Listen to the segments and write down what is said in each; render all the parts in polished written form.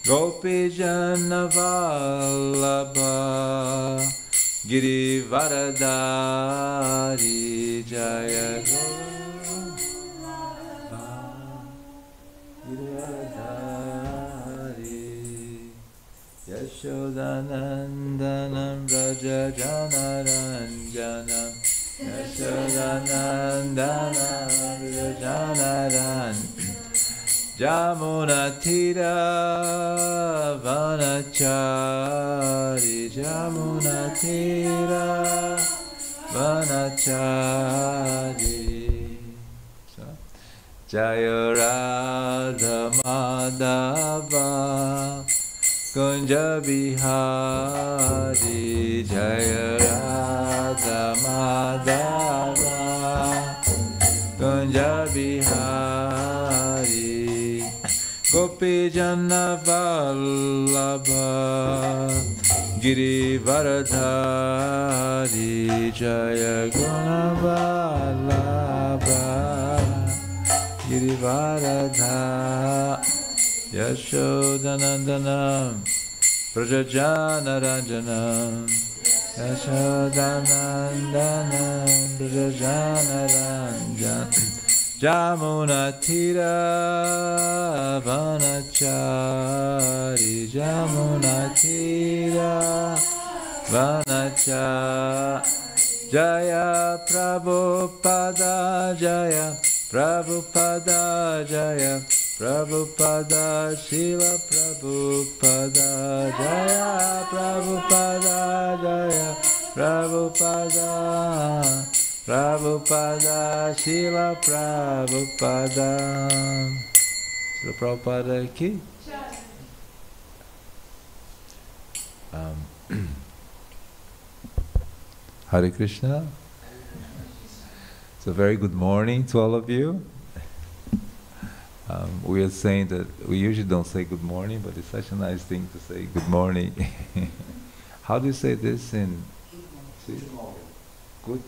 Gopijana Vallabha Girivaradari Jaya Girivaradari Yashodanandanam Raja Janaranjanam Yashodanandanam Raja Janaranjanam Jamunatira Vanachari Jamunatira Vanachari Jaya Radha Madhava Kunja Bihari Jaya Radha Madhava Kunja Bihari Gopijana Vallabha Girivaradari Jaya Guna Vallabha Girivaradha Yashodanandanam Prajajanaranjanam Yashodanandanam Prajajanaranjanam Jamunatira Vanachari Jamunatira Vanachari Jaya Prabhupada Jaya Prabhupada Jaya Prabhupada Srila Prabhupada Jaya Prabhupada Jaya Prabhupada Prabhupada, Srila Prabhupada. Srila Prabhupada ki. Hare Krishna. So very good morning to all of you. We are saying that we usually don't say good morning, but it's such a nice thing to say good morning. How do you say this in? Good.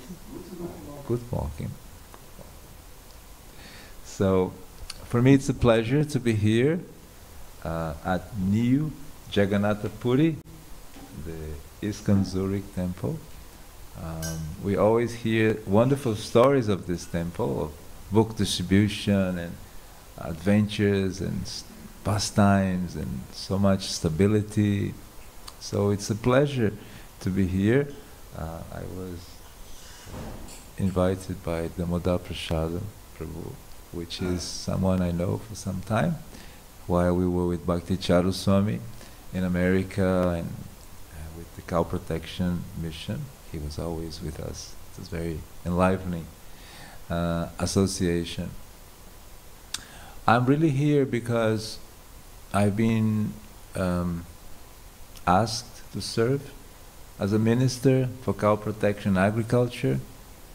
Good morning. So, for me it's a pleasure to be here at New Jagannath Puri, the ISKCON Zurich temple. We always hear wonderful stories of this temple, of book distribution and adventures and pastimes and so much stability. So it's a pleasure to be here. I was invited by Damodar Prasadam Prabhu, which is someone I know for some time, while we were with Bhakti Charu Swami in America and with the Cow Protection Mission. He was always with us. It was very enlivening association. I'm really here because I've been asked to serve as a minister for cow protection agriculture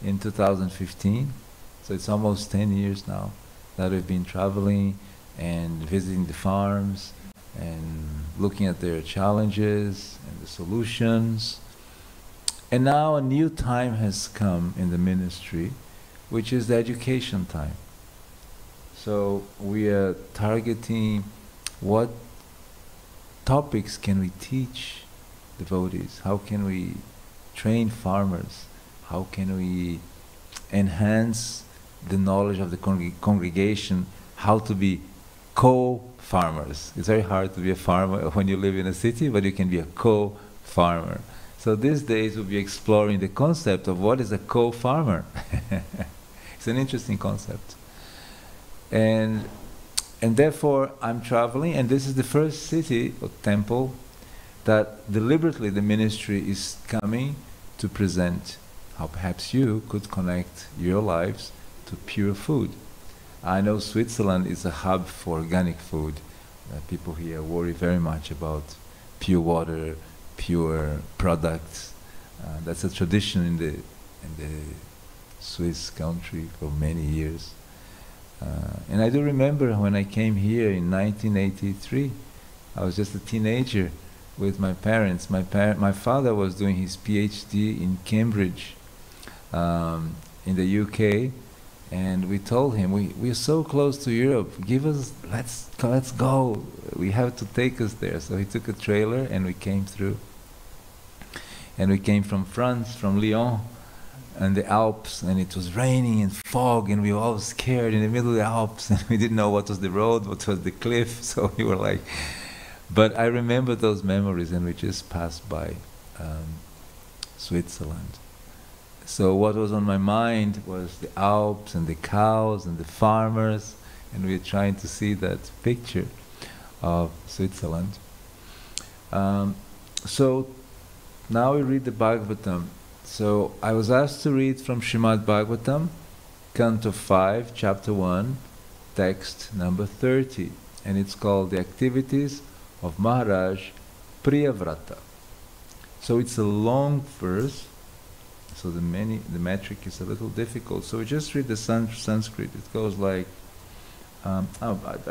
in 2015. So it's almost 10 years now that we've been traveling and visiting the farms and looking at their challenges and the solutions. And now a new time has come in the ministry, which is the education time. So we are targeting what topics can we teach devotees? How can we train farmers? How can we enhance the knowledge of the congregation? How to be co-farmers? It's very hard to be a farmer when you live in a city, but you can be a co-farmer. So these days we'll be exploring the concept of what is a co-farmer. It's an interesting concept. And therefore I'm traveling, and this is the first city or temple that deliberately the ministry is coming to present how perhaps you could connect your lives to pure food. I know Switzerland is a hub for organic food. People here worry very much about pure water, pure products. That's a tradition in the Swiss country for many years. And I do remember when I came here in 1983, I was just a teenager with my parents. My father was doing his PhD in Cambridge, in the UK, and we told him, we're so close to Europe, let's go, we have to take us there. So he took a trailer and we came through. And we came from France, from Lyon, and the Alps, and it was raining and fog, and we were all scared in the middle of the Alps, and we didn't know what was the road, what was the cliff, so we were like... But I remember those memories, and we just passed by Switzerland. So what was on my mind was the Alps and the cows and the farmers, and we were trying to see that picture of Switzerland. So now we read the Bhagavatam. So I was asked to read from Srimad Bhagavatam, Canto 5, Chapter 1, text number 30, and it's called The Activities of Maharaj Priyavrata. So it's a long verse, so the metric is a little difficult. So we just read the Sanskrit. It goes like, I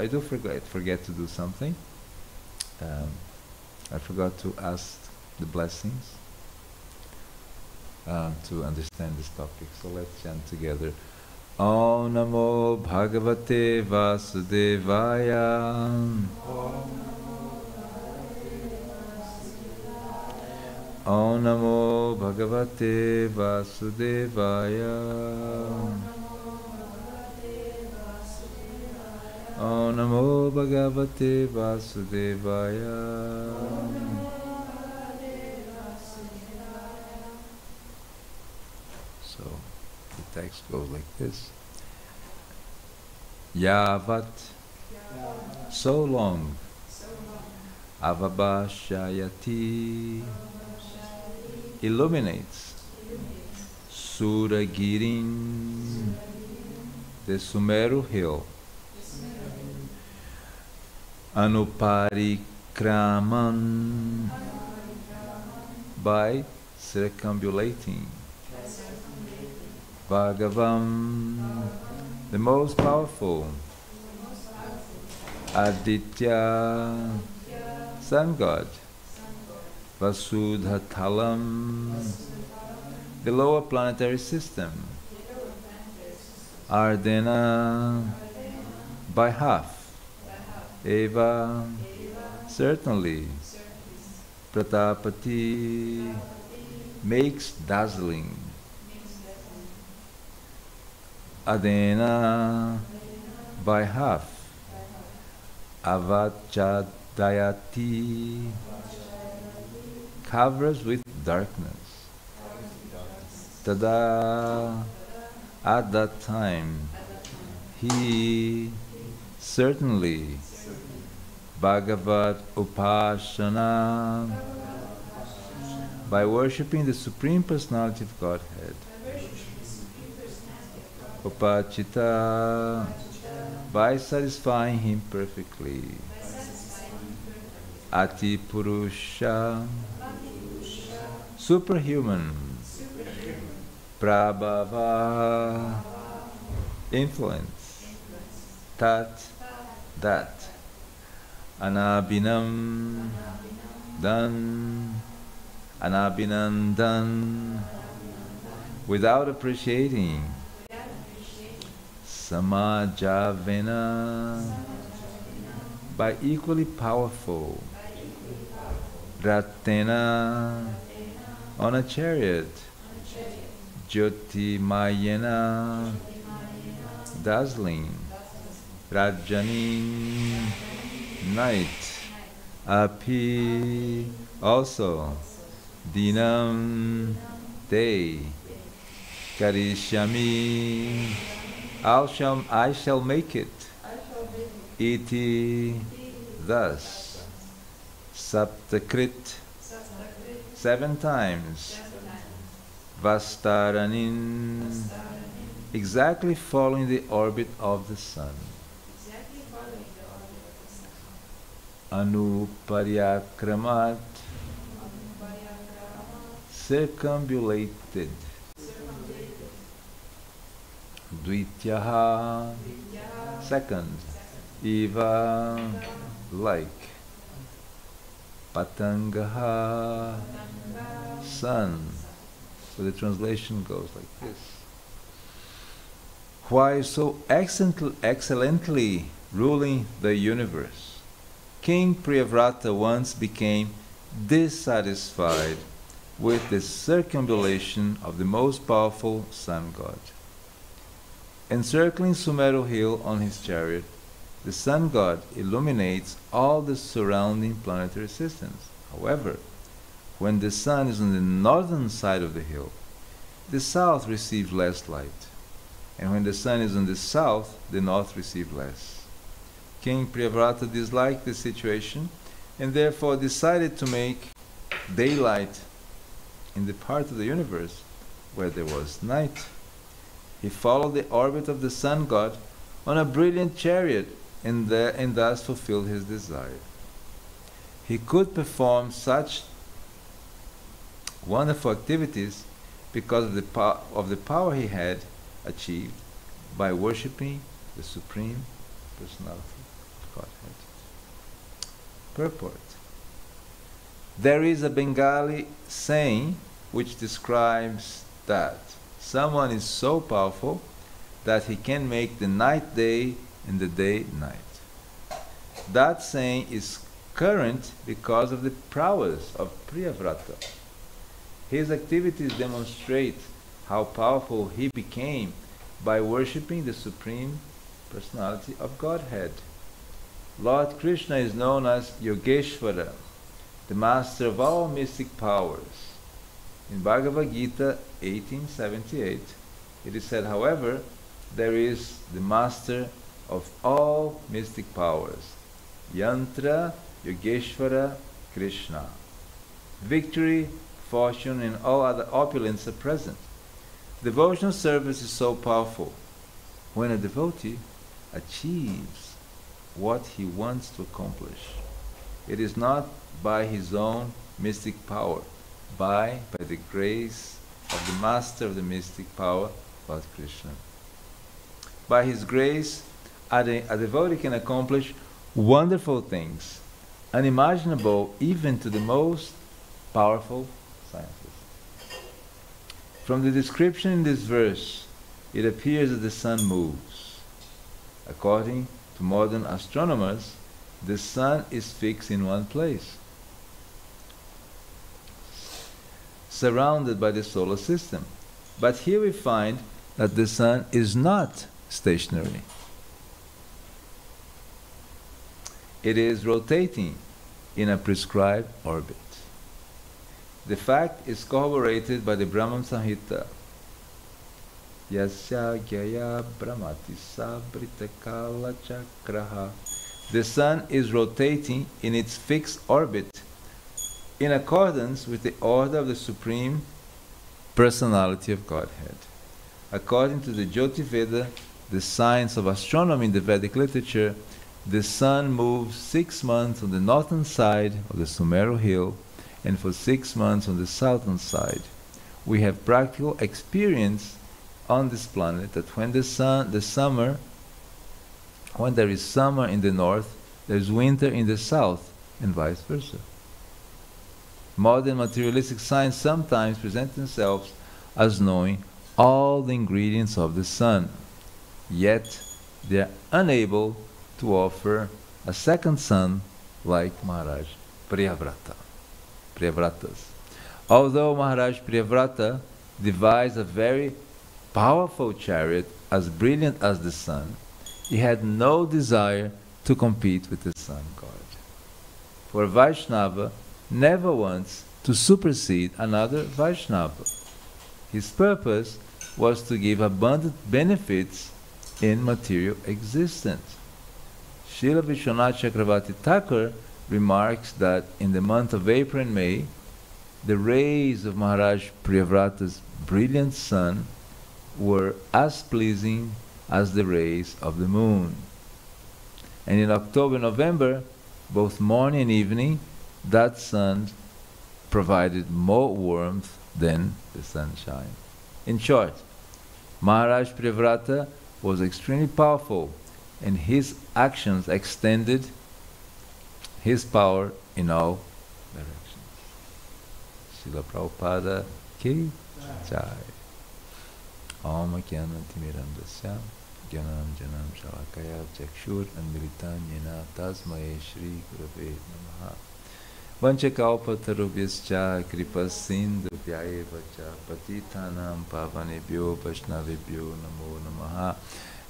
do forget to do something. I forgot to ask the blessings to understand this topic. So let's chant together. Om Namo Bhagavate Vasudevaya. Om Namo Bhagavate Vasudevaya. Om Namo Bhagavate Vasudevaya. So the text goes like this. Yavat, so long, Avabhashayati, illuminates, Suragirin, the Sumeru hill, Anuparikraman, by circumambulating, Bhagavam, the most powerful, Aditya, sun god, Vasudhatalam, the lower planetary system, Ardena, by half, Eva, certainly, Pratapati, makes dazzling, Adena, by half, Avachadayati, covers with darkness. Tada, at that time, he certainly, Bhagavat Upasana, by worshipping the Supreme Personality of Godhead. Upachita, by satisfying him perfectly. Ati Purusha, superhuman. Prabhava, influence. Tat, that. Anabhinam, done. Anabhinandan, without appreciating. Samajavena, by equally powerful, Ratena, on a chariot, Jyotimayena, dazzling, Rajani, night, Api, also, Dinam, day, Karishyami, I shall make it, Iti, thus, Saptakrit, 7 times, Vastaranin, exactly following the orbit of the sun. Anupariakramat, circumambulated. Dvityaha, second. Eva, like. Patangaha, sun. So the translation goes like this. Why so excellently ruling the universe, King Priyavrata once became dissatisfied with the circumambulation of the most powerful sun god. Encircling Sumeru hill on his chariot, the sun god illuminates all the surrounding planetary systems. However, when the sun is on the northern side of the hill, the south receives less light, and when the sun is on the south, the north receives less. King Priyavrata disliked the situation and therefore decided to make daylight in the part of the universe where there was night. He followed the orbit of the sun god on a brilliant chariot and thus fulfilled his desire. He could perform such wonderful activities because of the power he had achieved by worshipping the Supreme Personality of Godhead. Purport. There is a Bengali saying which describes that someone is so powerful that he can make the night day and the day night. That saying is current because of the prowess of Priyavrata. His activities demonstrate how powerful he became by worshipping the Supreme Personality of Godhead. Lord Krishna is known as Yogeshwara, the master of all mystic powers. In Bhagavad Gita 1878, it is said, however, there is the master of all mystic powers, Yantra Yogeshwara Krishna. Victory, fortune, and all other opulence are present. Devotional service is so powerful. When a devotee achieves what he wants to accomplish, it is not by his own mystic power, by the grace of the master of the mystic power, Lord Krishna. By his grace, a devotee can accomplish wonderful things, unimaginable even to the most powerful scientists. From the description in this verse, it appears that the sun moves. According to modern astronomers, the sun is fixed in one place, surrounded by the solar system. But here we find that the sun is not stationary. It is rotating in a prescribed orbit. The fact is corroborated by the Brahman Samhita. Yasya gyaya brahmati sabrita kala chakraha. The sun is rotating in its fixed orbit in accordance with the order of the Supreme Personality of Godhead. According to the Jyoti Veda, the science of astronomy in the Vedic literature, the sun moves 6 months on the northern side of the Sumeru hill and for 6 months on the southern side. We have practical experience on this planet that when there is summer in the north, there is winter in the south, and vice versa. Modern materialistic science sometimes presents themselves as knowing all the ingredients of the sun. yet they are unable to offer a second son like Maharaj Priyavratas. Although Maharaj Priyavrata devised a very powerful chariot as brilliant as the sun, he had no desire to compete with the sun god. For Vaishnava never wants to supersede another Vaishnava. His purpose was to give abundant benefits in material existence. Srila Vishwanath Chakravarti Thakur remarks that in the month of April and May, the rays of Maharaj Priyavrata's brilliant sun were as pleasing as the rays of the moon. And in October and November, both morning and evening, that sun provided more warmth than the sunshine. In short, Maharaj Priyavrata was extremely powerful, and his actions extended his power in all directions. Srila Prabhupada ki jai. Om Jnanatimirandasya Jnanam Janam Shalakaya Chakshur Anmilitan Yena Tasmae Shri Gurave Namaha. Vanchakalpatarubhyascha Kripasindhubhyaya Patitanam Pavanebhyo Vaishnavebhyo Namo Namaha.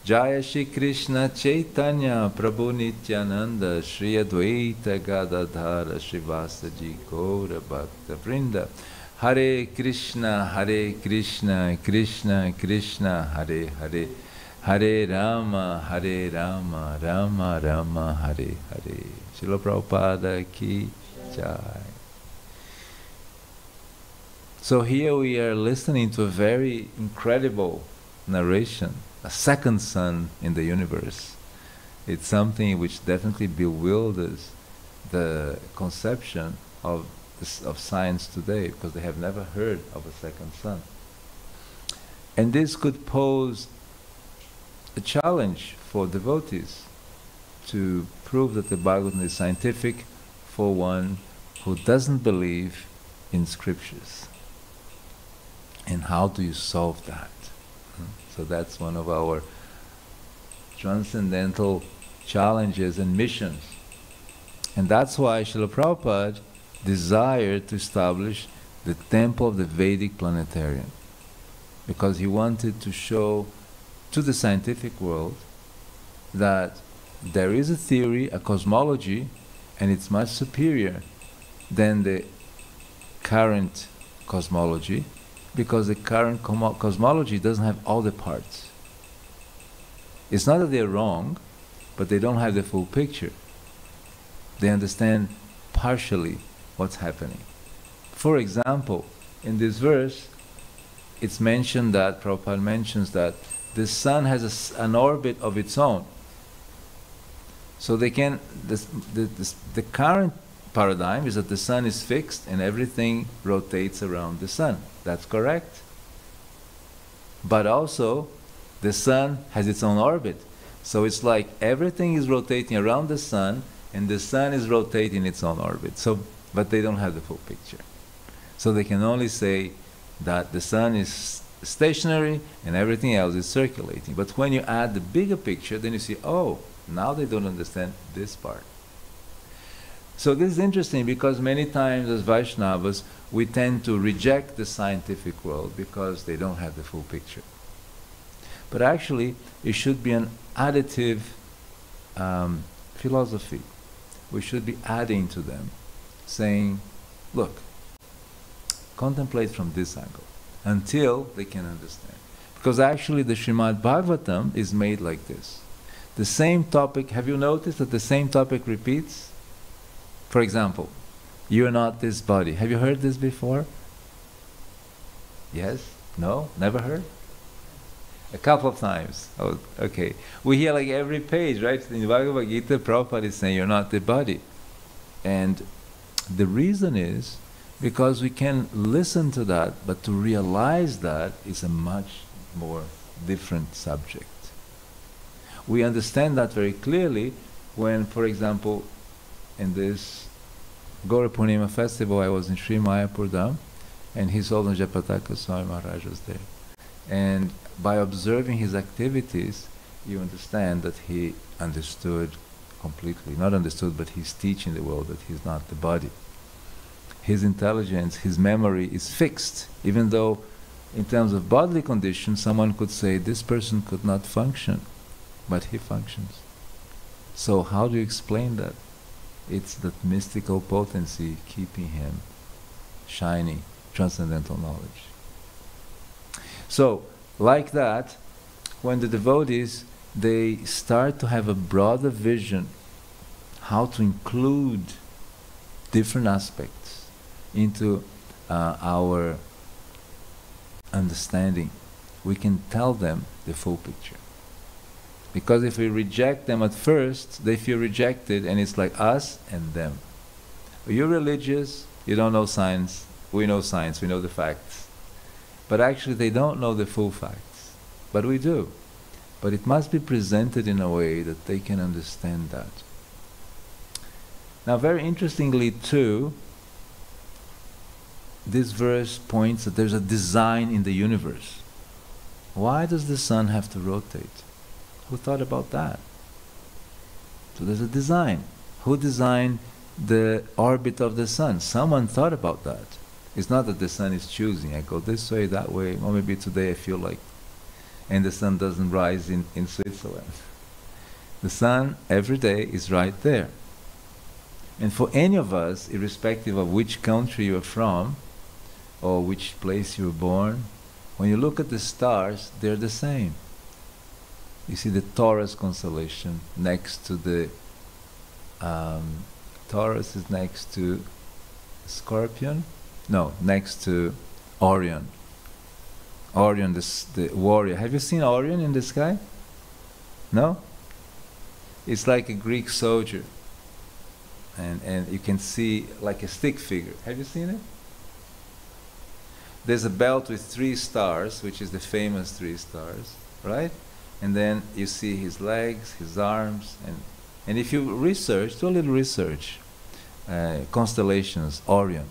Jaya Shri Krishna Chaitanya Prabhu Nityananda Shri Advaita Gadadhara Srivasaji Gaura Bhakta Vrinda. Hare Krishna Krishna Krishna Hare Hare, Hare Rama Rama Rama Hare Hare. Srila Prabhupada ki jai. So here we are listening to a very incredible narration, a second sun in the universe. It's something which definitely bewilders the conception of science today, because they have never heard of a second sun. And this could pose a challenge for devotees to prove that the Bhagavatam is scientific for one who doesn't believe in scriptures. And how do you solve that? So that's one of our transcendental challenges and missions. And that's why Srila Prabhupada desired to establish the temple of the Vedic planetarium, because he wanted to show to the scientific world that there is a theory, a cosmology, and it's much superior than the current cosmology, because the current cosmology doesn't have all the parts. It's not that they're wrong, but they don't have the full picture. They understand partially what's happening. For example, in this verse, it's mentioned that, Prabhupada mentions that the sun has an orbit of its own. So they can, the current paradigm is that the sun is fixed and everything rotates around the sun. That's correct. But also, the sun has its own orbit. So it's like everything is rotating around the sun and the sun is rotating its own orbit. So, but they don't have the full picture. So they can only say that the sun is stationary and everything else is circulating. But when you add the bigger picture, then you see, oh, now they don't understand this part. So this is interesting, because many times as Vaishnavas, we tend to reject the scientific world because they don't have the full picture. But actually, it should be an additive philosophy. We should be adding to them, saying, look, contemplate from this angle, until they can understand. Because actually the Srimad Bhagavatam is made like this. The same topic, have you noticed that the same topic repeats? For example, you are not this body. Have you heard this before? Yes? No? Never heard? A couple of times. Oh, okay. We hear like every page, right? In the Bhagavad Gita, Prabhupada is saying you're not the body. And the reason is because we can listen to that, but to realize that is a much more different subject. We understand that very clearly when, for example, in this Gaura Purnima festival, I was in Sri Mayapur Dham, and His Holiness Japataka Swami Maharaj was there. And by observing his activities, you understand that he understood completely. Not understood, but he's teaching the world that he's not the body. His intelligence, his memory is fixed, even though in terms of bodily condition, someone could say this person could not function, but he functions. So how do you explain that? It's that mystical potency keeping him shining, transcendental knowledge. So, like that, when the devotees, they start to have a broader vision how to include different aspects into our understanding, we can tell them the full picture. Because if we reject them at first, they feel rejected, and it's like us and them. You're religious, you don't know science, we know science, we know the facts. But actually they don't know the full facts. But we do. But it must be presented in a way that they can understand that. Now, very interestingly too, this verse points that there's a design in the universe. Why does the sun have to rotate? Who thought about that? So there's a design. Who designed the orbit of the sun? Someone thought about that. It's not that the sun is choosing, I go this way, that way, or maybe today I feel like, and the sun doesn't rise in Switzerland. The sun every day is right there. And for any of us, irrespective of which country you're from, or which place you were born, when you look at the stars, they're the same. You see the Taurus constellation next to the Taurus is next to Scorpion? No, next to Orion. Orion, the warrior. Have you seen Orion in the sky? No? It's like a Greek soldier. And you can see like a stick figure. Have you seen it? There's a belt with 3 stars, which is the famous 3 stars, right? And then you see his legs, his arms, and if you research, do a little research, constellations, Orion,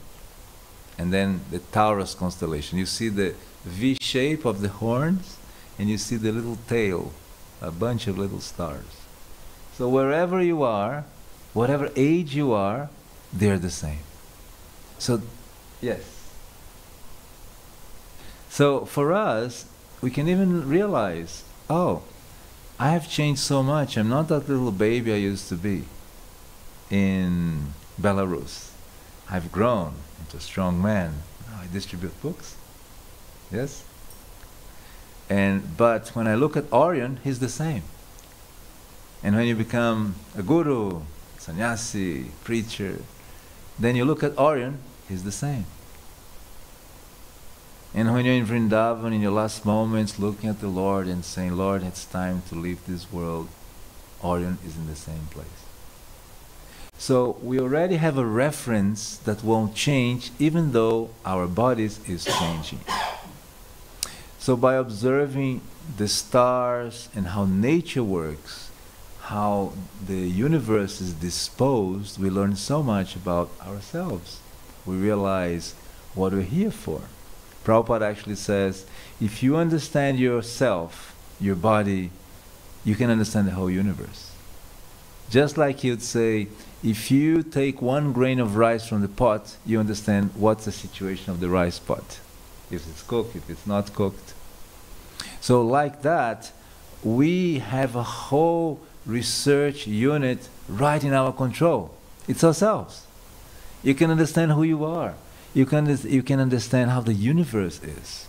and then the Taurus constellation, you see the V shape of the horns, and you see the little tail, a bunch of little stars. So wherever you are, whatever age you are, they're the same. So, yes. So for us, we can even realize, oh, I have changed so much. I'm not that little baby I used to be in Belarus. I've grown into a strong man. Now I distribute books. Yes? But when I look at Orion, he's the same. And when you become a guru, sannyasi, preacher, then you look at Orion, he's the same. And when you're in Vrindavan, in your last moments, looking at the Lord and saying, Lord, it's time to leave this world, Orion is in the same place. So we already have a reference that won't change, even though our bodies is changing. So by observing the stars and how nature works, how the universe is disposed, we learn so much about ourselves. We realize what we're here for. Prabhupada actually says, if you understand yourself, your body, you can understand the whole universe. Just like he would say, if you take 1 grain of rice from the pot, you understand what's the situation of the rice pot. If it's cooked, if it's not cooked. So like that, we have a whole research unit right in our control. It's ourselves. You can understand who you are. You can understand how the universe is.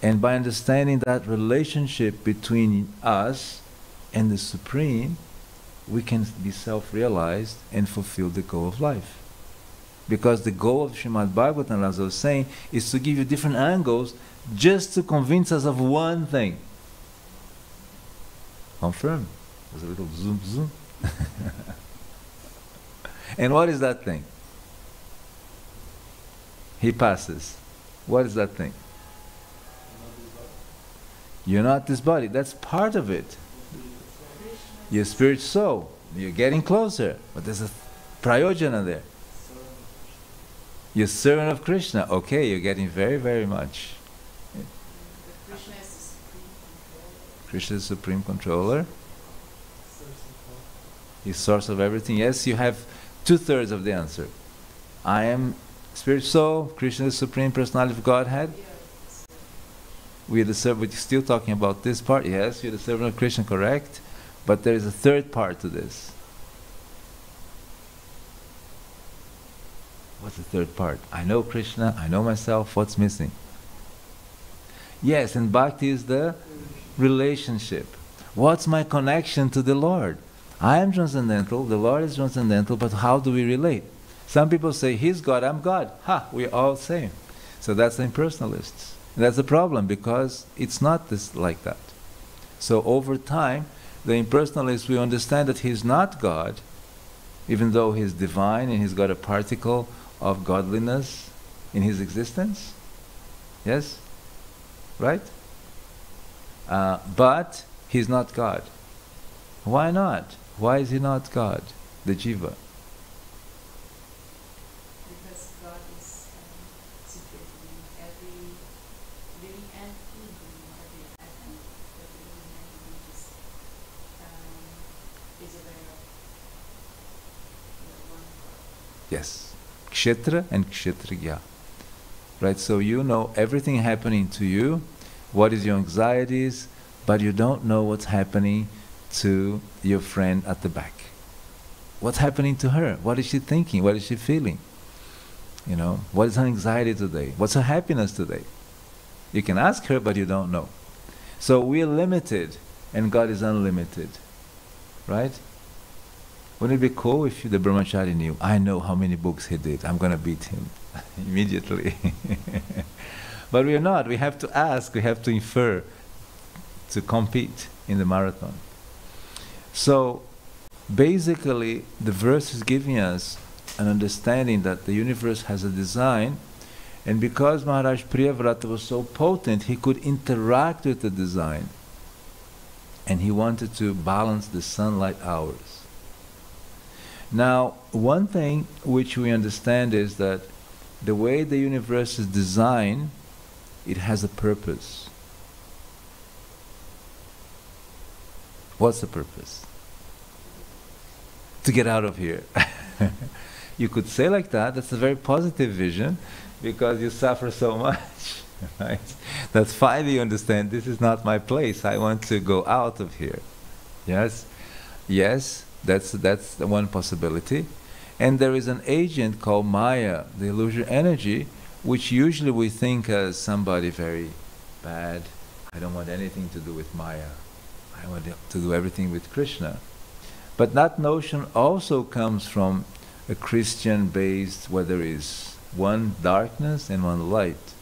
And by understanding that relationship between us and the Supreme, we can be self-realized and fulfill the goal of life. Because the goal of Srimad Bhagavatam, as I was saying, is to give you different angles just to convince us of one thing. Confirm. There's a little zoom, zoom. And what is that thing? He passes. What is that thing? You're not this body. That's part of it. Your spirit soul. You're getting closer. But there's a prayojana there. You're servant of Krishna. Okay, you're getting very, very much. Krishna is Supreme Controller. He's source of everything. Yes, you have 2/3 of the answer. I am Spirit Soul, Krishna is Supreme Personality of Godhead. We're still talking about this part. Yes, you're the servant of Krishna, correct. But there is a third part to this. What's the third part? I know Krishna, I know myself, what's missing? Yes, and Bhakti is the relationship. What's my connection to the Lord? I am transcendental, the Lord is transcendental, but how do we relate? Some people say, He's God, I'm God. Ha, we're all same. So that's the impersonalists. That's the problem, because it's not like that. So over time, the impersonalists will understand that He's not God, even though He's divine and He's got a particle of godliness in His existence. Yes? Right? But He's not God. Why not? Why is He not God, the Jiva? Because God is secret in every living entity, in every atom, every living entity is aware of the one God. Yes. Kshetra and Kshetriya. Right? So you know everything happening to you, what is your anxieties, but you don't know what's happening to your friend at the back. What's happening to her? What is she thinking? What is she feeling? You know, what is her anxiety today? What's her happiness today? You can ask her, but you don't know. So we are limited, and God is unlimited. Right? Wouldn't it be cool if the brahmachari knew, I know how many books he did, I'm going to beat him immediately. But we are not. We have to ask, we have to infer, to compete in the marathon. So basically the verse is giving us an understanding that the universe has a design, and because Maharaj Priyavrata was so potent, he could interact with the design, and he wanted to balance the sunlight hours. Now, one thing which we understand is that the way the universe is designed, it has a purpose. What's the purpose? To get out of here. You could say like that, that's a very positive vision, because you suffer so much, right? That finally you understand, this is not my place, I want to go out of here. Yes? Yes, that's the one possibility. And there is an agent called Maya, the illusion energy, which usually we think as somebody very bad. I don't want anything to do with Maya. I want to do everything with Krishna. But that notion also comes from a Christian-based, where there is one darkness and one light.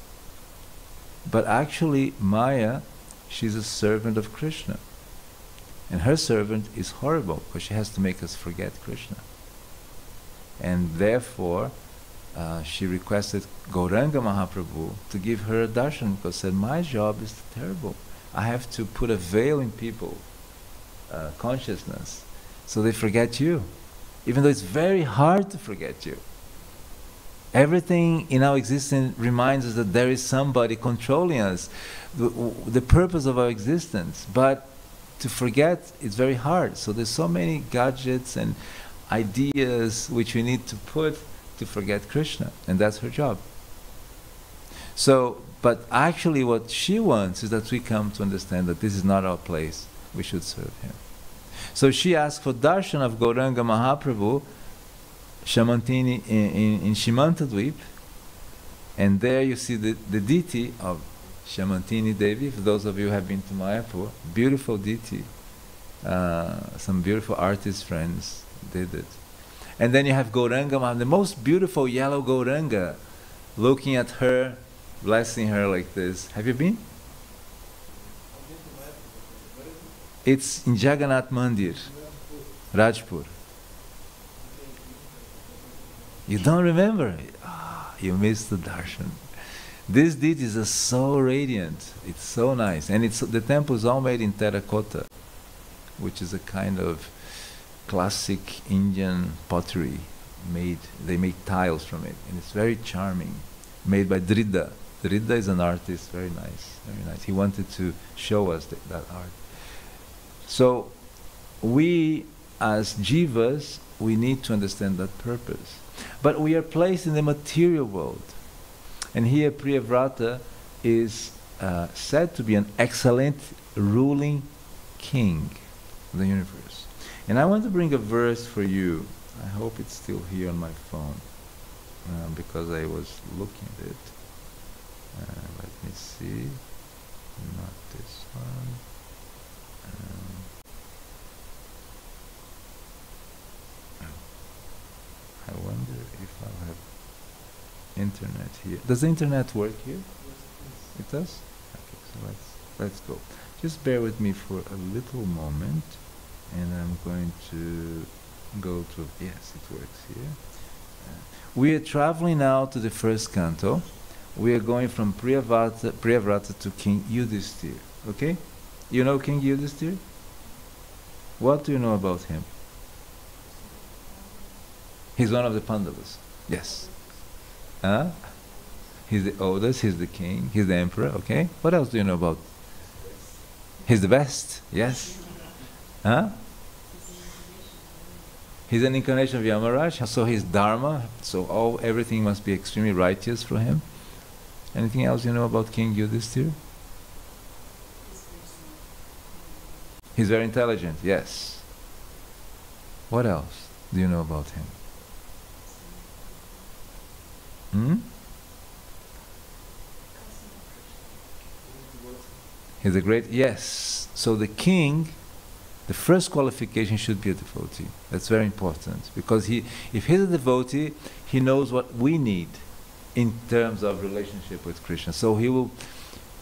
But actually, Maya, she's a servant of Krishna. And her servant is horrible, because she has to make us forget Krishna. And therefore, she requested Gauranga Mahaprabhu to give her a darshan, because said, my job is terrible. I have to put a veil in people's consciousness, so they forget you. Even though it's very hard to forget you. Everything in our existence reminds us that there is somebody controlling us, the purpose of our existence. But to forget is very hard. So there's so many gadgets and ideas which we need to put to forget Krishna, and that's her job. So, but actually what she wants is that we come to understand that this is not our place, we should serve Him. So she asked for darshan of Gauranga Mahaprabhu, Shamantini in Shimantadweep, and there you see the deity of Shamantini Devi. For those of you who have been to Mayapur, beautiful deity. Some beautiful artist friends did it. And then you have Gauranga Mahaprabhu, the most beautiful yellow Gauranga, looking at her, blessing her like this. Have you been? It's in Jagannath Mandir, Rajpur. You don't remember? You missed the darshan. These deities are so radiant. It's so nice. And the temple is all made in terracotta, which is a kind of classic Indian pottery. They make tiles from it. And it's very charming. Made by Dridda. Dridda is an artist, very nice, very nice. He wanted to show us that art. So we as jivas, we need to understand that purpose. But we are placed in the material world. And here Priyavrata is said to be an excellent ruling king of the universe. And I want to bring a verse for you. I hope it's still here on my phone, because I was looking at it. Let me see. Not this one. I wonder if I'll have internet here. Does the internet work here? It does? Okay, so let's go. Just bear with me for a little moment, and I'm going to go to, yes, it works here. We are traveling now to the first canto. We are going from Priyavrata to King Yudhishthira. Okay? You know King Yudhishthira? What do you know about him? He's one of the Pandavas. Yes. Huh? He's the oldest, he's the king, he's the emperor, okay? What else do you know about? He's the best, yes. Huh? He's an incarnation of Yamaraj, so he's Dharma, so everything must be extremely righteous for him. Anything else you know about King Yudhishthira? He's very intelligent, yes. What else do you know about him? He's a great, yes. So the king, the first qualification should be a devotee. That's very important, because if he's a devotee, he knows what we need in terms of relationship with Krishna. So he will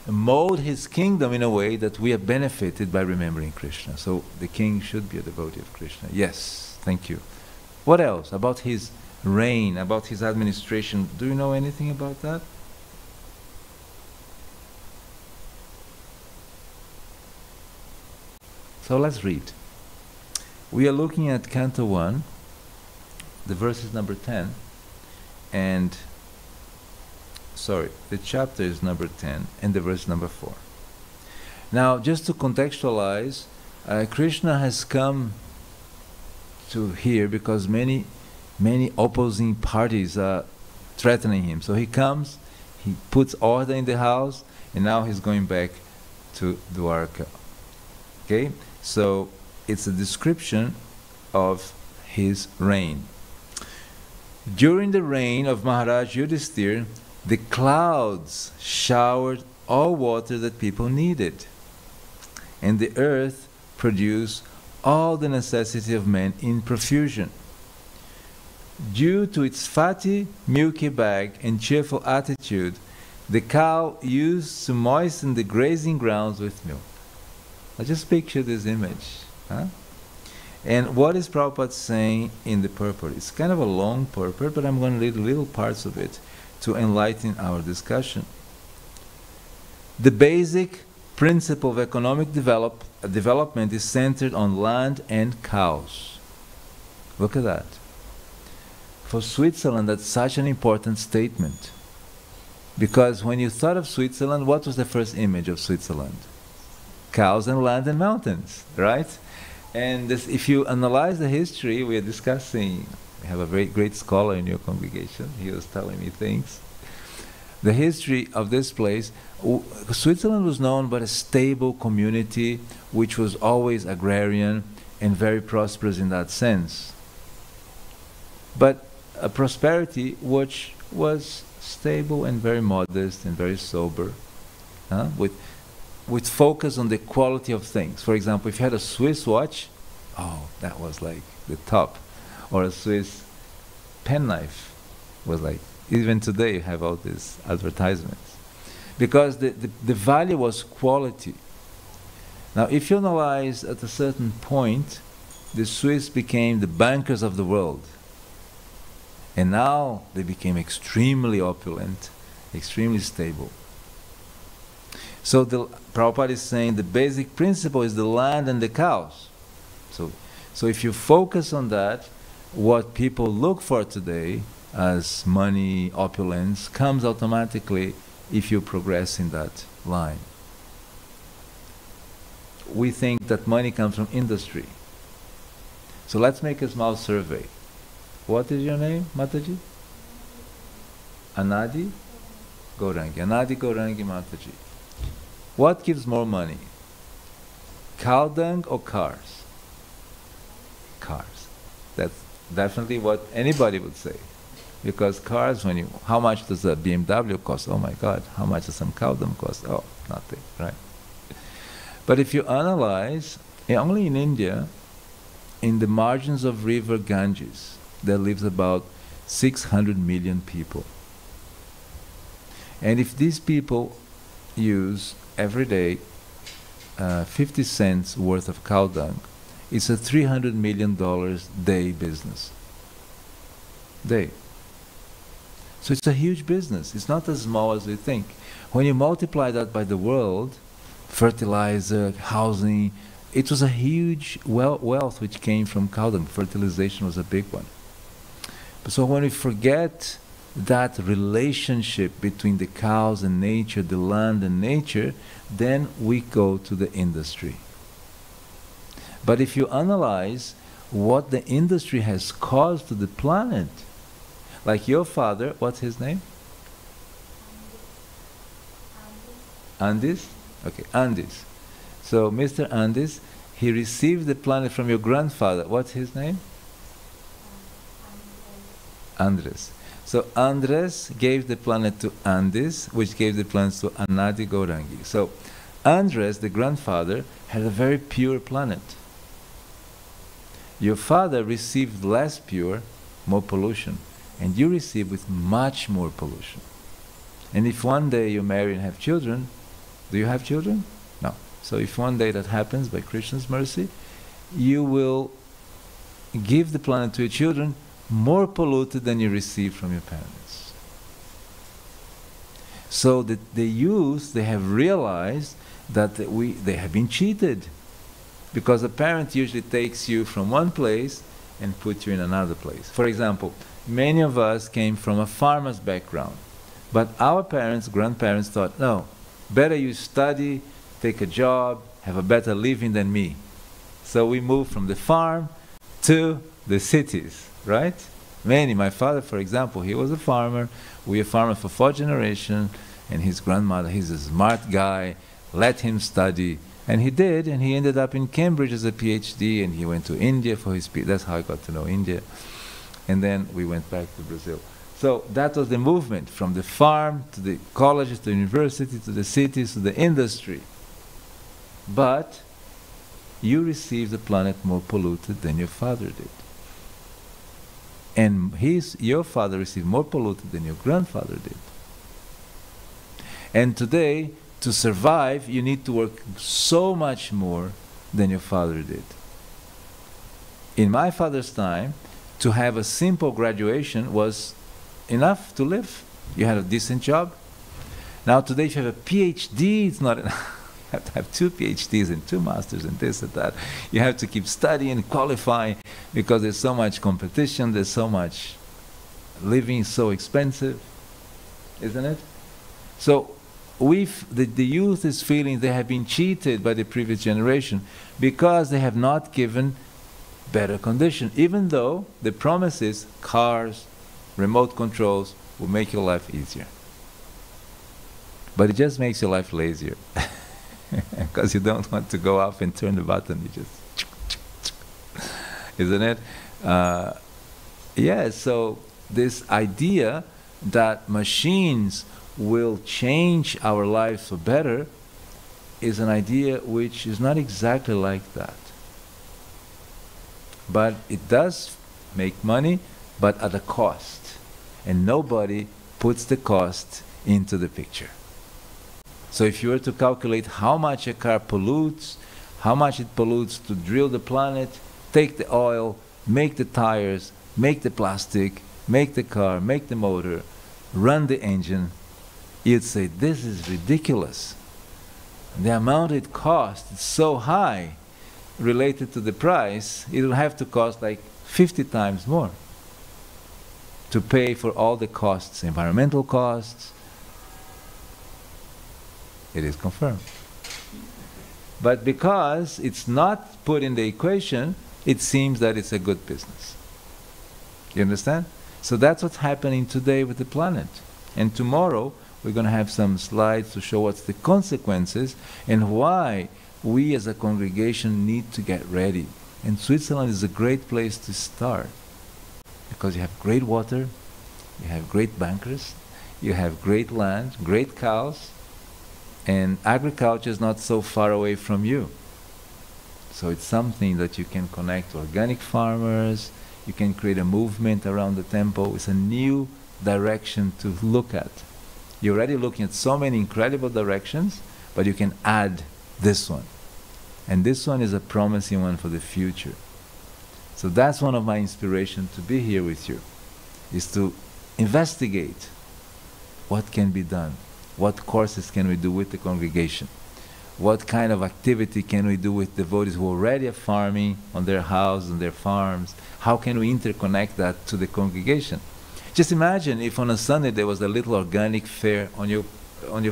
mold his kingdom in a way that we are benefited by remembering Krishna. So the king should be a devotee of Krishna. Yes, thank you. What else about his reign, about his administration? Do you know anything about that? So let's read. We are looking at Canto 1, the verse is number 10, and the chapter is number 10, and the verse number 4. Now, just to contextualize, Krishna has come to here because many opposing parties are threatening him. So he comes, he puts order in the house, and now he's going back to Dwarka. Okay? So it's a description of his reign. During the reign of Maharaj Yudhishthira, the clouds showered all water that people needed, and the earth produced all the necessity of men in profusion. Due to its fatty, milky bag and cheerful attitude, the cow used to moisten the grazing grounds with milk. I just picture this image. Huh? And what is Prabhupada saying in the purport? It's kind of a long purport, but I'm going to read little parts of it to enlighten our discussion. The basic principle of economic development is centered on land and cows. Look at that. For Switzerland, that's such an important statement. Because when you thought of Switzerland, what was the first image of Switzerland? Cows and land and mountains, right? And this, if you analyze the history, we are discussing, we have a very great scholar in your congregation, he was telling me things. The history of this place, Switzerland was known by a stable community which was always agrarian and very prosperous in that sense. But a prosperity which was stable and very modest and very sober, with focus on the quality of things. For example, if you had a Swiss watch, oh, that was like the top. Or a Swiss penknife was like, even today you have all these advertisements. Because the value was quality. Now, if you analyze at a certain point, the Swiss became the bankers of the world. And now they became extremely opulent, extremely stable. So Prabhupada is saying the basic principle is the land and the cows. So if you focus on that, what people look for today as money, opulence, comes automatically if you progress in that line. we think that money comes from industry. So let's make a small survey. What is your name, Mataji? Anadi Gaurangi. Anadi Gaurangi Mataji. What gives more money? Cow dung or cars? Cars. That's definitely what anybody would say. Because cars, how much does a BMW cost? Oh my God, how much does some cow dung cost? Oh, nothing, right? But if you analyze, only in India, in the margins of river Ganges, there lives about 600 million people. And if these people use every day 50 cents worth of cow dung, it's a $300 million day business. Day. So it's a huge business. It's not as small as we think. When you multiply that by the world, fertilizer, housing, it was a huge wealth which came from cow dung. Fertilization was a big one. So when we forget that relationship between the cows and nature, the land and nature, then we go to the industry. But if you analyze what the industry has caused to the planet, like your father, what's his name? Andis? Okay, Andis. So Mr. Andis, he received the planet from your grandfather. What's his name? Andres. So Andres gave the planet to Andis, which gave the planet to Anadi Gaurangi. So Andres, the grandfather, had a very pure planet. Your father received less pure, more pollution. And you receive with much more pollution. And if one day you marry and have children, do you have children? No. So if one day that happens by Krishna's mercy, you will give the planet to your children more polluted than you receive from your parents. So that the youth, they have realized that they have been cheated. Because a parent usually takes you from one place and puts you in another place. For example, many of us came from a farmer's background. But our parents, grandparents thought, no, better you study, take a job, have a better living than me. So we moved from the farm to the cities, right? My father, for example, he was a farmer. We were a farmer for 4 generations, and his grandmother, he's a smart guy, let him study. And he did, and he ended up in Cambridge as a PhD, and he went to India for his PhD. That's how I got to know India. And then we went back to Brazil. So that was the movement, from the farm to the colleges, to the university, to the cities, to the industry. But you received the planet more polluted than your father did. And your father received more polluted than your grandfather did. And today, to survive, you need to work so much more than your father did. In my father's time, to have a simple graduation was enough to live. You had a decent job. Now today, if you have a PhD, it's not enough. You have to have 2 PhDs and 2 masters and this and that. You have to keep studying, qualifying, because there's so much competition, there's so much living is so expensive, isn't it? So the youth is feeling they have been cheated by the previous generation because they have not given better condition, even though the promise is cars, remote controls will make your life easier. But it just makes your life lazier. Because you don't want to go off and turn the button, you just isn't it? Yeah, so this idea that machines will change our lives for better is an idea which is not exactly like that. But it does make money, but at a cost. And nobody puts the cost into the picture. So if you were to calculate how much a car pollutes, how much it pollutes to drill the planet, take the oil, make the tires, make the plastic, make the car, make the motor, run the engine, you'd say, this is ridiculous. The amount it costs is so high related to the price, it will have to cost like 50 times more to pay for all the costs, environmental costs. It is confirmed. But because it's not put in the equation, it seems that it's a good business. You understand? So that's what's happening today with the planet. And tomorrow, we're going to have some slides to show what's the consequences and why we as a congregation need to get ready. And Switzerland is a great place to start, because you have great water, you have great bankers, you have great land, great cows, and agriculture is not so far away from you. So it's something that you can connect to organic farmers, you can create a movement around the temple. It's a new direction to look at. You're already looking at so many incredible directions, but you can add this one. And this one is a promising one for the future. So that's one of my inspirations to be here with you, is to investigate what can be done. What courses can we do with the congregation? What kind of activity can we do with devotees who already are farming on their houses, on their farms? How can we interconnect that to the congregation? Just imagine if on a Sunday there was a little organic fair on your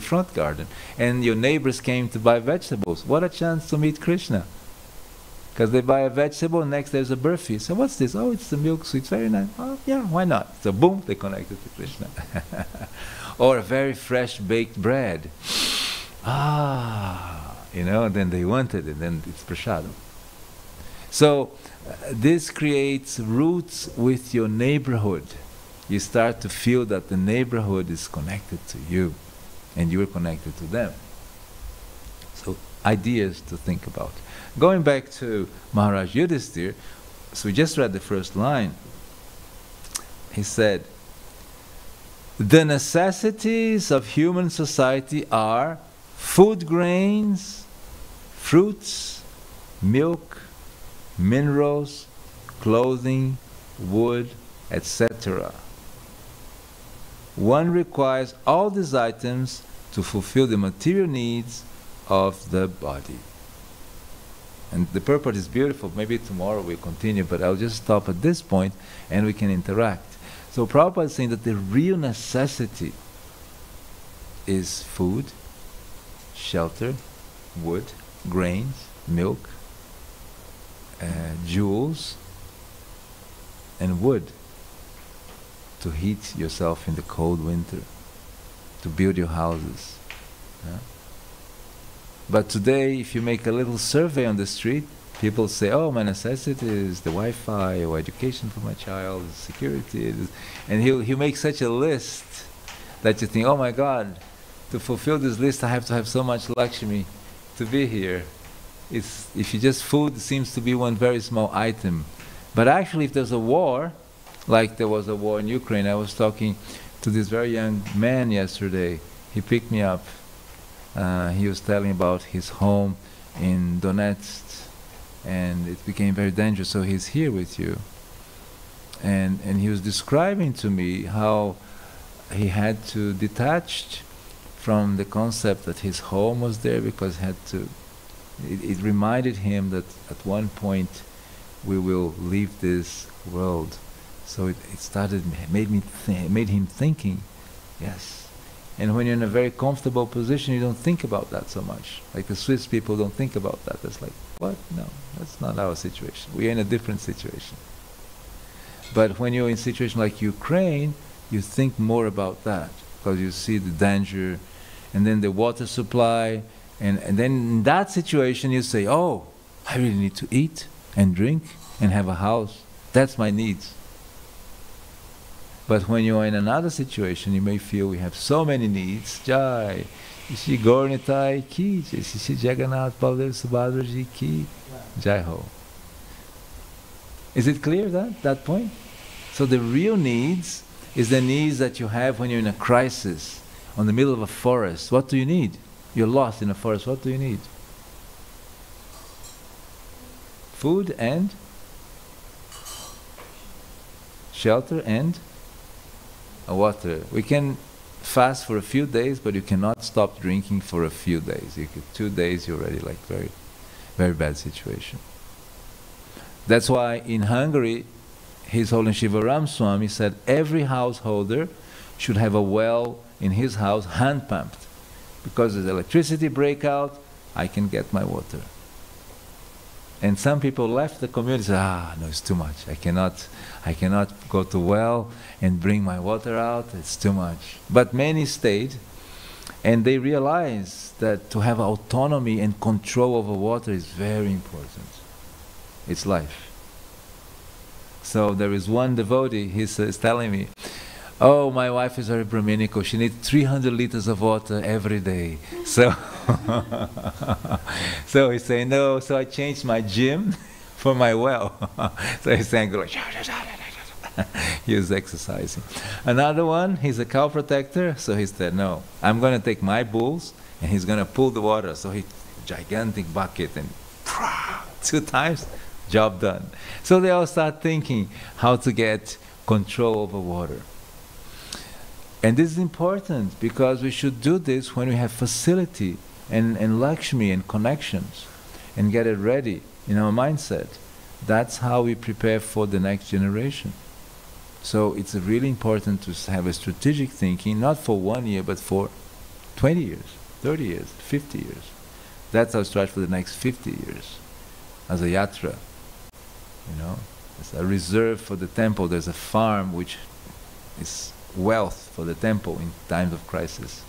front garden, and your neighbors came to buy vegetables. What a chance to meet Krishna. Because they buy a vegetable, and next there's a burfi. So what's this? Oh, it's the milk sweet. Very nice. Oh, yeah, why not? So boom, they connected to Krishna. Or a very fresh baked bread. You know, then they wanted it, then it's prasadam. So this creates roots with your neighborhood. You start to feel that the neighborhood is connected to you, and you're connected to them. So ideas to think about. Going back to Maharaj Yudhisthira, so we just read the first line. He said, the necessities of human society are food grains, fruits, milk, minerals, clothing, wood, etc. One requires all these items to fulfill the material needs of the body. And the purport is beautiful. Maybe tomorrow we'll continue, but I'll just stop at this point and we can interact. So Prabhupada is saying that the real necessity is food, shelter, wood, grains, milk, jewels, and wood to heat yourself in the cold winter, to build your houses. Yeah? But today, if you make a little survey on the street, people say, oh, my necessity is the Wi-Fi, or education for my child, security. And he'll make such a list that you think, oh my God, to fulfill this list I have to have so much Lakshmi to be here. If you just food, it seems to be one very small item. But actually, if there's a war, like there was a war in Ukraine, I was talking to this very young man yesterday. He picked me up. He was telling about his home in Donetsk, and it became very dangerous, so he's here with you. And he was describing to me how he had to detach from the concept that his home was there, because it reminded him that at one point we will leave this world. So it made him thinking, yes. And when you're in a very comfortable position, you don't think about that so much. Like the Swiss people don't think about that. It's like, what? No, that's not our situation. We are in a different situation. But when you're in a situation like Ukraine, you think more about that, because you see the danger, and then the water supply, and then in that situation you say, oh, I really need to eat and drink and have a house. That's my needs. But when you are in another situation, you may feel we have so many needs. Jai, Shri Gaurnitai ki, Shri Jagannath Baladev Subhadra ji ki, Jai Ho. Is it clear that point? So the real needs is the needs that you have when you're in a crisis, on the middle of a forest. What do you need? You're lost in a forest. What do you need? Food and shelter and water. We can fast for a few days, but you cannot stop drinking for a few days. 2 days, you're already like very, very bad situation. That's why in Hungary, His Holiness Shivaram Swami said every householder should have a well in his house hand pumped, because there's electricity breakout, I can get my water. And some people left the community, said, no, it's too much. I cannot go to well and bring my water out, it's too much. But many stayed, and they realized that to have autonomy and control over water is very important. It's life. So there is one devotee, he's telling me, oh, my wife is very Brahminical, she needs 300 liters of water every day. So, so he's saying, no, so I changed my gym for my well. So he's saying, he was exercising. Another one, he's a cow protector, so he said, no, I'm going to take my bulls, and he's going to pull the water. So he, gigantic bucket, and 2 times, job done. So they all start thinking how to get control over water. And this is important because we should do this when we have facility and Lakshmi and connections and get it ready in our mindset. That's how we prepare for the next generation. So it's really important to have a strategic thinking, not for 1 year, but for 20 years, 30 years, 50 years. That's our strategy for the next 50 years as a yatra. You know, it's a reserve for the temple. There's a farm which is wealth for the temple in times of crisis.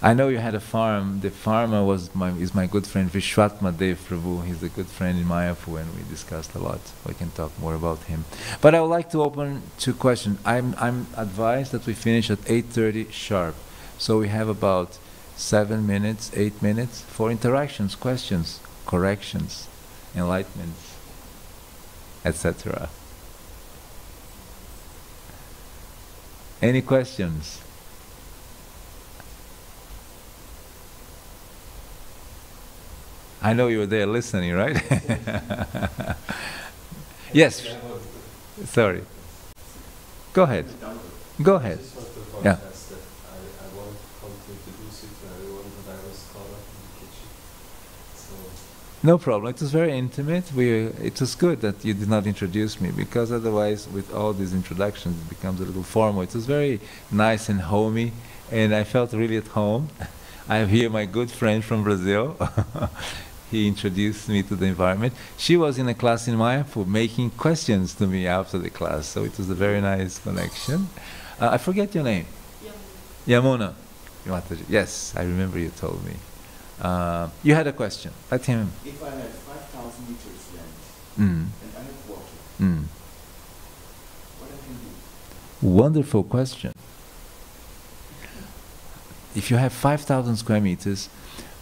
I know you had a farm. The farmer is my good friend Vishwatma Dev Prabhu. He's a good friend in Mayapur, and we discussed a lot. We can talk more about him. But I would like to open to questions. I'm advised that we finish at 8:30 sharp. So we have about 7 minutes, 8 minutes for interactions, questions, corrections, enlightenments, etc. Any questions? I know you were there listening, right? Yes. Sorry. Go ahead. Go ahead. Yeah. I wanted to come to introduce you to everyone, but I was caught up in the kitchen. So no problem. It was very intimate. It was good that you did not introduce me, because otherwise, with all these introductions, it becomes a little formal. It was very nice and homey, and I felt really at home. I have here my good friend from Brazil. He introduced me to the environment. She was in a class in Mayapur making questions to me after the class, so it was a very nice connection. I forget your name. Yamuna. Mataji. Yes, I remember you told me. You had a question. Let him. If I had 5,000 liters land and I have water, what I can do? Wonderful question. If you have 5,000 square meters,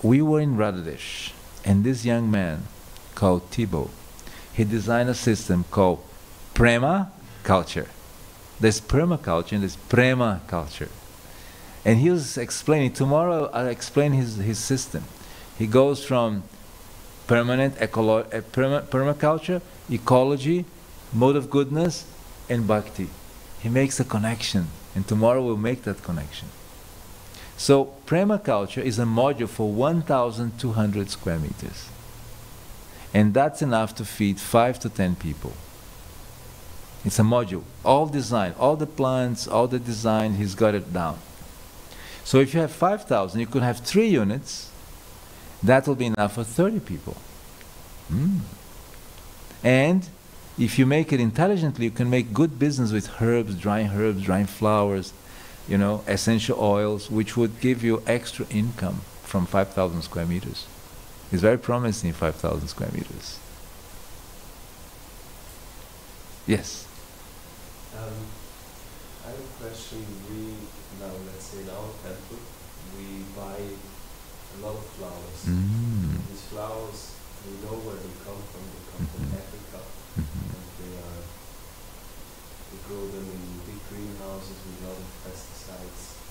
we were in Radhadesh, and this young man called Thibaut, he designed a system called Prema culture. There's permaculture and there's Prema culture. And he was explaining, tomorrow I'll explain his system. He goes from permanent permaculture, ecology, mode of goodness, and bhakti. He makes a connection, and tomorrow we'll make that connection. So permaculture is a module for 1,200 square meters. And that's enough to feed 5 to 10 people. It's a module, all designed, all the plants, all the design, he's got it down. So if you have 5,000, you could have 3 units. That will be enough for 30 people. And if you make it intelligently, you can make good business with herbs, drying flowers, you know, essential oils, which would give you extra income from 5,000 square meters. It's very promising, 5,000 square meters. Yes? I have a question. Let's say in our temple, we buy a lot of flowers. These flowers, we know where they come from. They come from Africa, and they grow them in big greenhouses with a lot of pesticides.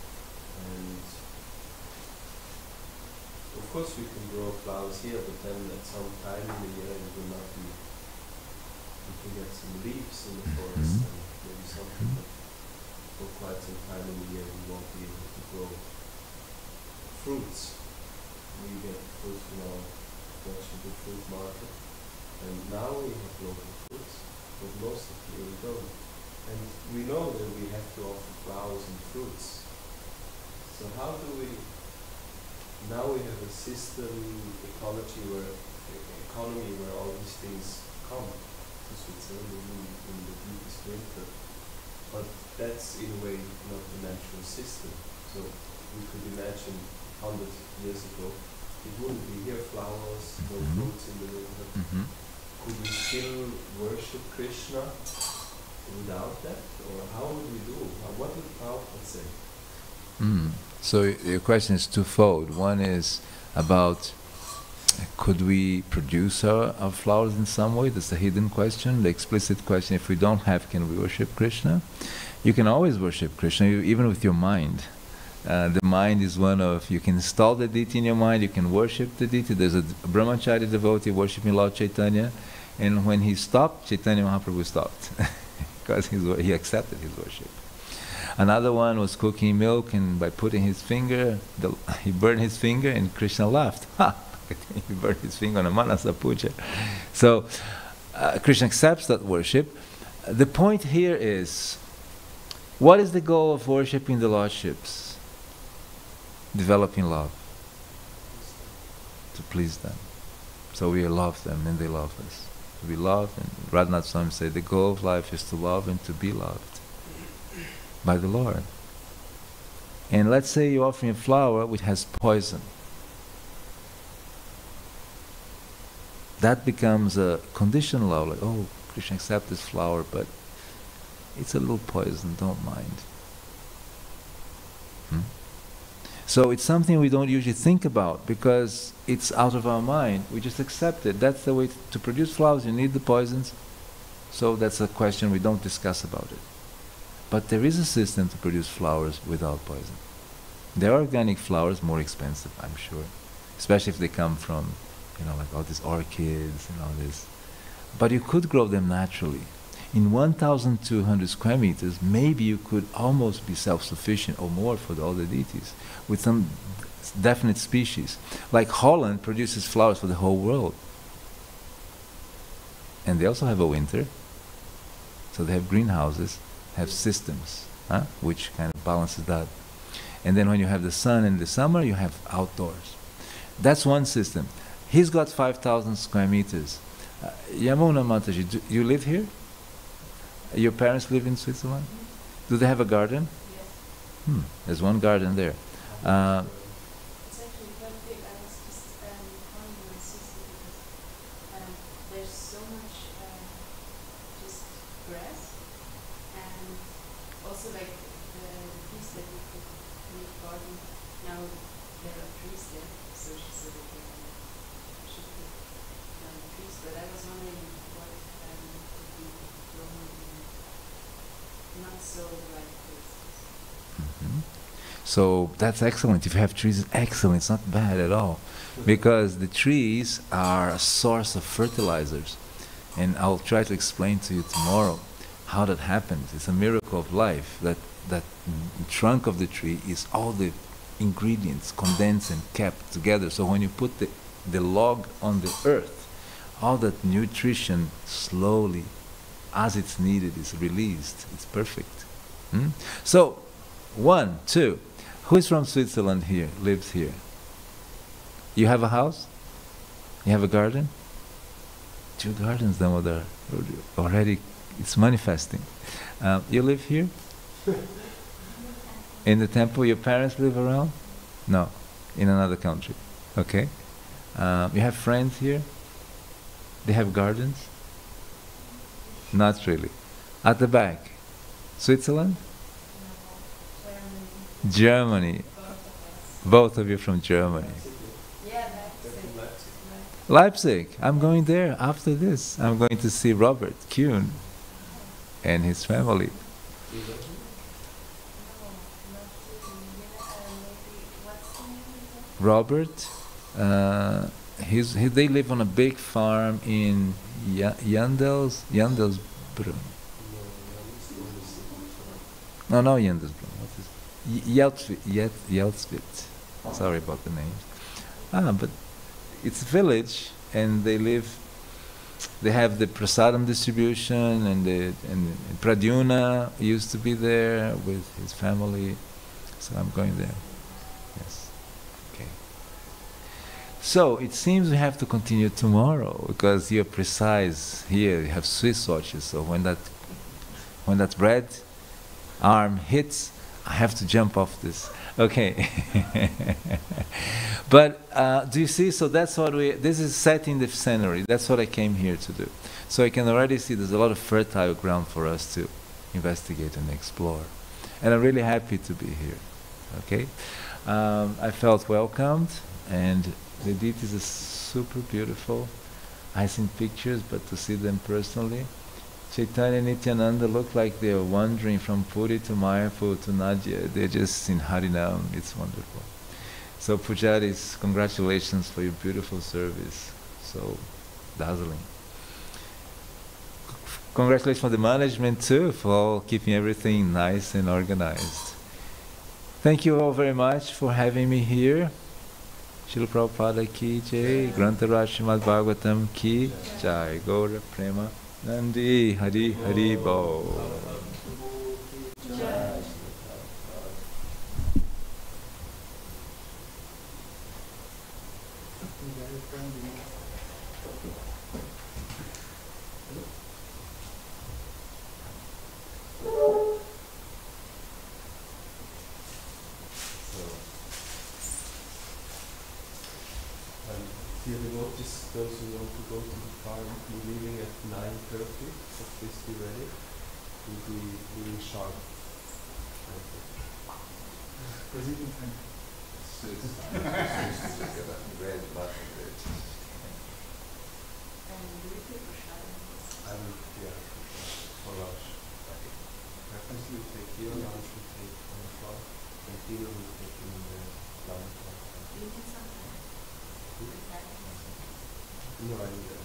And of course, we can grow flowers here, but then at some time in the year, it will not be. We can get some leaves in the forest, and maybe something. But for quite some time in the year, we won't be able to grow fruits. We get fruit from our vegetable fruit market, and now we have local fruits, but most of the year we don't. And we know that we have to offer flowers and fruits. So how do we now we have a system, ecology, economy where all these things come to Switzerland in the deepest winter. But that's in a way not the natural system. So we could imagine 100 years ago, it wouldn't be here flowers, no fruits in the winter. Could we still worship Krishna without that? Or how would we do? What would Prabhupada say? So your question is twofold. One is about could we produce our flowers in some way? That's the hidden question. The explicit question, if we don't have, can we worship Krishna? You can always worship Krishna, even with your mind. The mind is one of, you can install the deity in your mind, you can worship the deity. There's a brahmachari devotee worshiping Lord Chaitanya, and when he stopped, Chaitanya Mahaprabhu stopped, because he accepted his worship. Another one was cooking milk, and by putting his finger, he burned his finger, and Krishna laughed. Ha! He burned his finger on a Manasa Puja. So, Krishna accepts that worship. The point here is, what is the goal of worshipping the Lordships? Developing love. To please them. So we love them and they love us. We love, and Radhanath Swami said, the goal of life is to love and to be loved by the Lord. And let's say you're offering a flower which has poison. That becomes a conditional love, like, oh, Krishna accept this flower, but it's a little poison, don't mind. So it's something we don't usually think about because it's out of our mind. We just accept it. That's the way to produce flowers. You need the poisons. So that's a question we don't discuss about it. But there is a system to produce flowers without poison. There are organic flowers, more expensive, I'm sure. Especially if they come from, like all these orchids and all this. But you could grow them naturally. In 1,200 square meters, maybe you could almost be self-sufficient or more for all the deities with some definite species. Like Holland produces flowers for the whole world. And they also have a winter. So they have greenhouses, have systems, which kind of balances that. And then when you have the sun in the summer, you have outdoors. That's one system. He's got 5,000 square meters. Yamuna Mataji, do you live here? Your parents live in Switzerland? Do they have a garden? Yes. There's one garden there. It's actually quite big. I was just calling my sister because there's so much just grass, and also like the trees that we could make garden. Now there are trees there, so she said that we should put trees. But I was wondering what could be grown in not so right places. So that's excellent. If you have trees, it's excellent. It's not bad at all. Because the trees are a source of fertilizers. And I'll try to explain to you tomorrow how that happens. It's a miracle of life. That trunk of the tree is all the ingredients condensed and kept together. So when you put the log on the earth, all that nutrition slowly, as it's needed, is released. It's perfect. So, 1, 2. Who is from Switzerland here, lives here? You have a house? You have a garden? 2 gardens, Damodar. Already, it's manifesting. You live here? In the temple? Your parents live around? No, in another country. Okay. You have friends here? They have gardens? Not really. At the back? Switzerland? Germany. Both of you from Germany. Yeah, Leipzig. I'm going there after this. I'm going to see Robert Kuhn and his family. Robert, they live on a big farm in Jandelsbrunn. No, Jandelsbrunn. Jeltsvit. Sorry about the names. But it's a village, and they have the prasadam distribution, and Pradyumna used to be there with his family, so I'm going there. Yes. Okay. So it seems we have to continue tomorrow because you're precise here. You have Swiss watches, so when that red arm hits, I have to jump off this. Okay. But do you see? So that's what this is setting the scenery. That's what I came here to do. So I can already see there's a lot of fertile ground for us to investigate and explore. And I'm really happy to be here. Okay. I felt welcomed, and the deities are super beautiful. I've seen pictures, but to see them personally, Chaitanya and Nityananda look like they're wandering from Puri to Mayapur to Nadia. They're just in Harinam. It's wonderful. So Pujaris, congratulations for your beautiful service. So dazzling. Congratulations for the management too, for keeping everything nice and organized. Thank you all very much for having me here. Srila Prabhupada ki jai, Grantaraj Srimad Bhagavatam ki jai, Gaura Prema Nandi Hari Hari Bo. Dear devotees, those who want to go to the farm, we're leaving at 9:30, so please be ready. We'll be leaving sharp. Brazilian time. I will, yeah, for lunch. Breakfast we take here, lunch we take on the floor, and dinner we take in the lunch. No, I need that.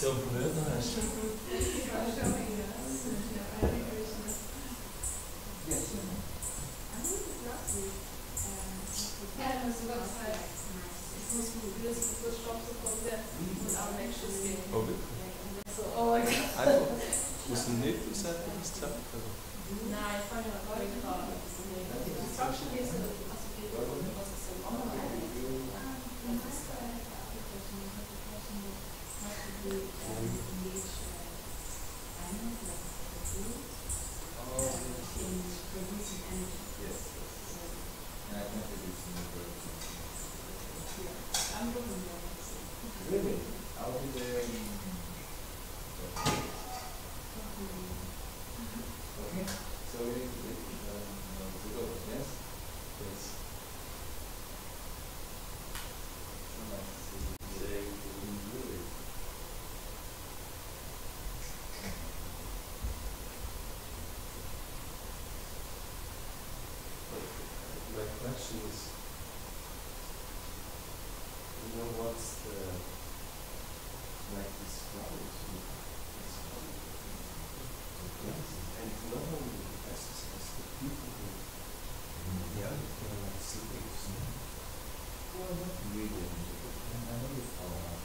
So blöd, hast du? Oh, einfach, musst du nicht aussetzen, das Zeit? Nein, ich fange heute an. Ich habe schon gelesen, was es so Really? I'll be there in... Okay, so we need to go, yes? Yes. My question is, you know, what's the, like this flowers, and not only the pests, but the people who, yeah, they are like slaves. Well, not really. I know you follow up.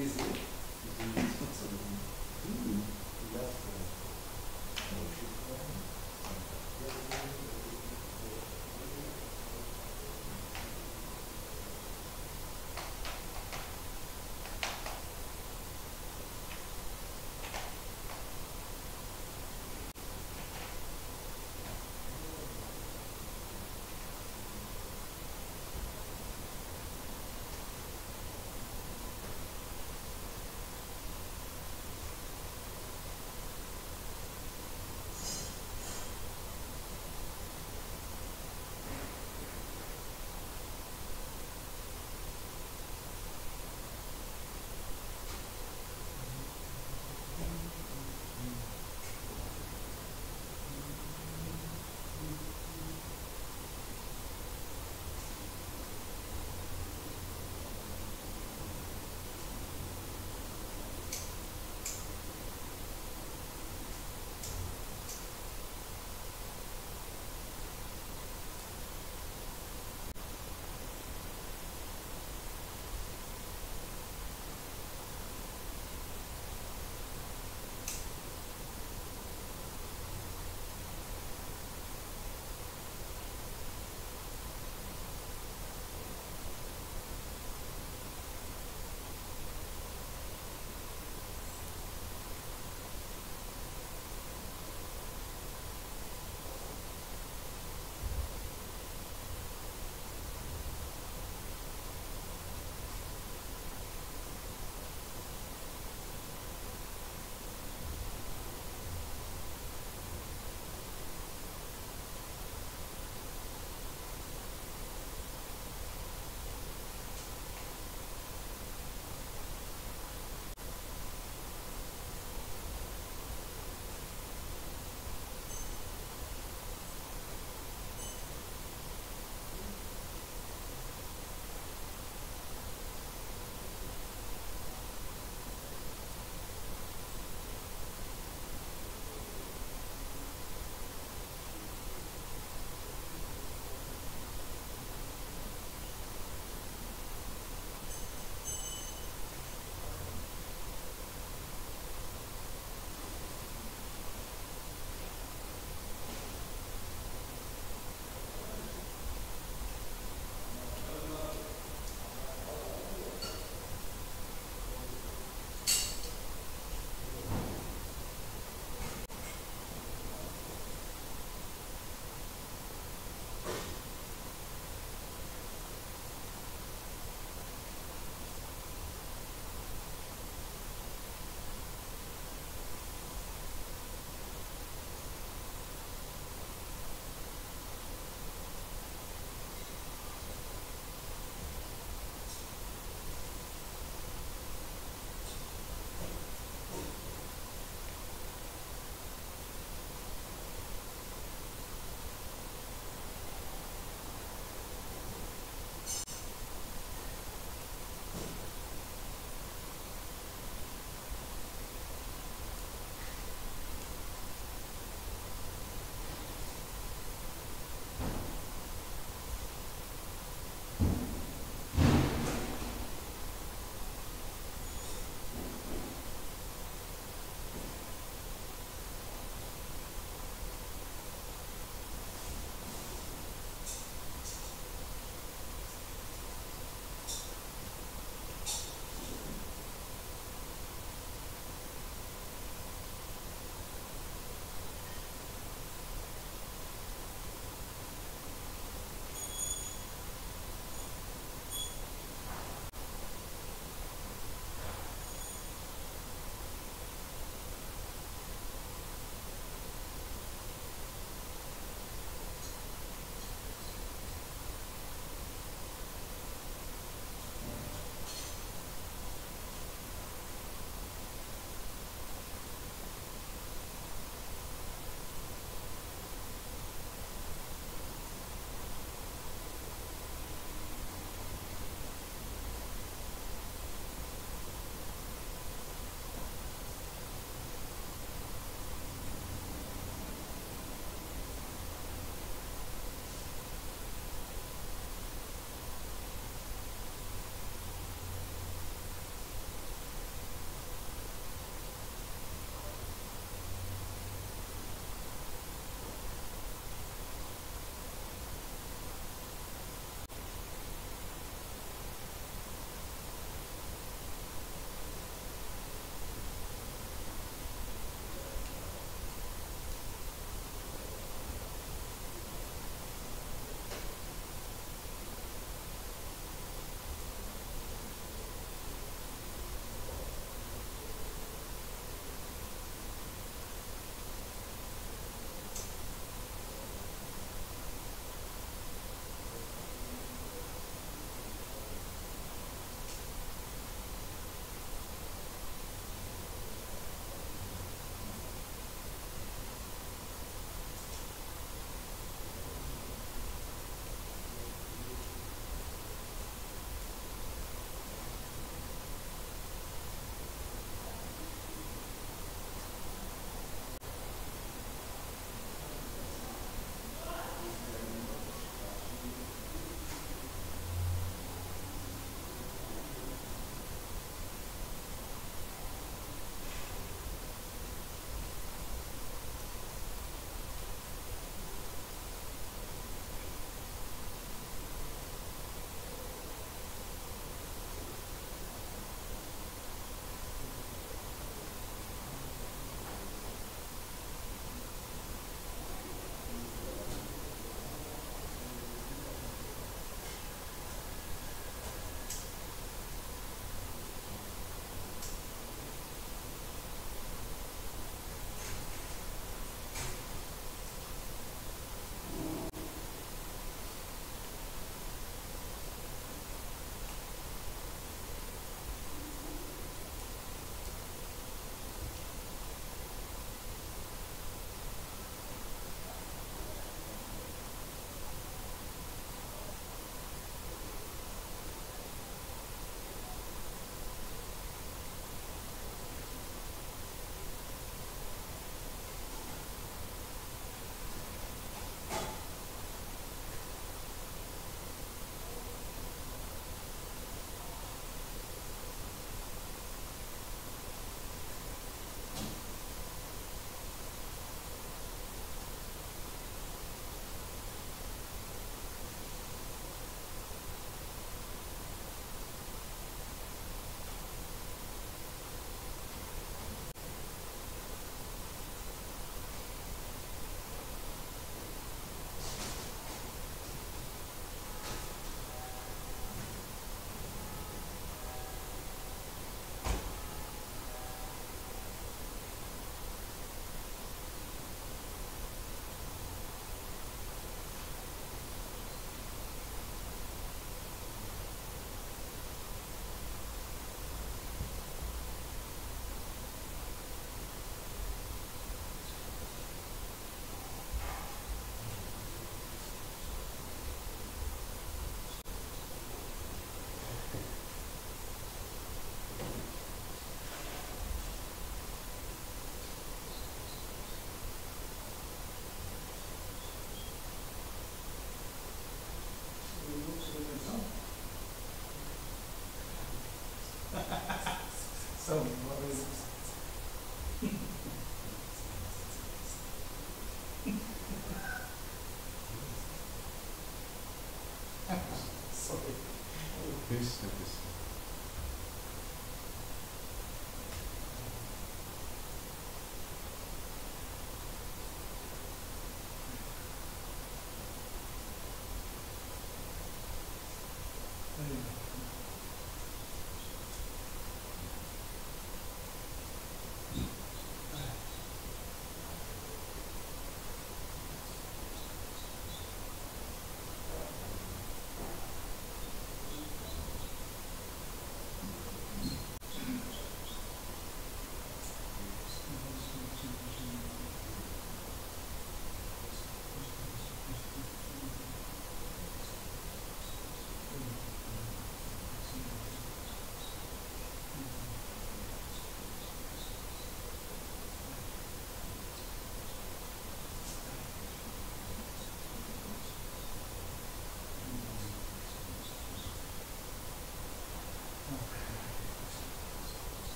Is it?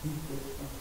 Yes,